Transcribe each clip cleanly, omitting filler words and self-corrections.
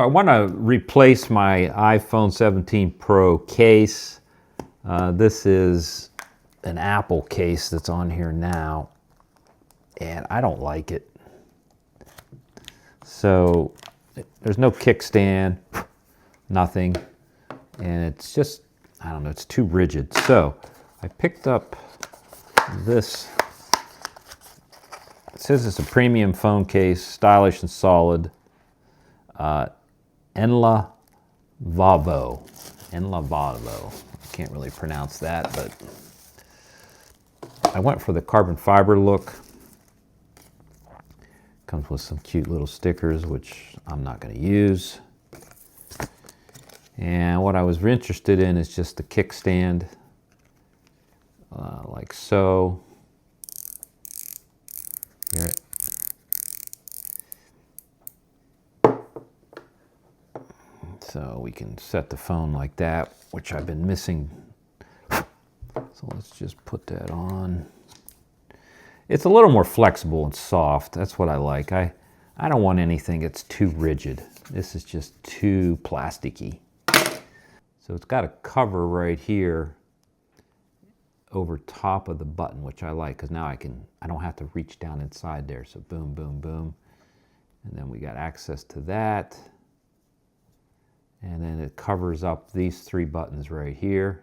I want to replace my iPhone 17 Pro case. This is an Apple case that's on here now, and I don't like it. So there's no kickstand, nothing, and it's just, I don't know, it's too rigid. So I picked up this. It says it's a premium phone case, stylish and solid. Enlafavo. I can't really pronounce that, but I went for the carbon fiber look. Comes with some cute little stickers, which I'm not going to use. And what I was interested in is just the kickstand, like so. Hear it? So we can set the phone like that, which I've been missing. So let's just put that on. It's a little more flexible and soft. That's what I like. I don't want anything that's too rigid. This is just too plasticky. So it's got a cover right here over top of the button, which I like, because now I don't have to reach down inside there. So boom, boom, boom. And then we got access to that. And then it covers up these three buttons right here.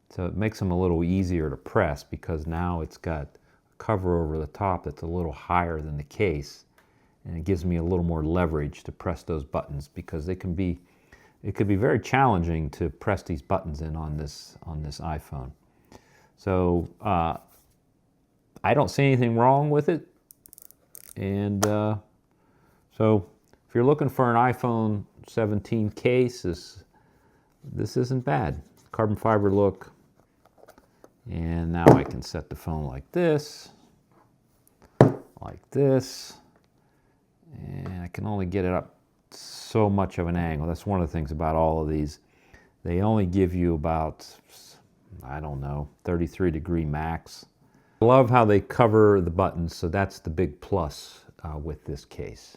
So it makes them a little easier to press, because now it's got a cover over the top that's a little higher than the case. And it gives me a little more leverage to press those buttons, because it could be very challenging to press these buttons in on this iPhone. So I don't see anything wrong with it. And so if you're looking for an iPhone 17 case, this isn't bad. Carbon fiber look. And now I can set the phone like this, and I can only get it up so much of an angle. That's one of the things about all of these. They only give you about, I don't know, 33-degree max. I love how they cover the buttons, so that's the big plus with this case.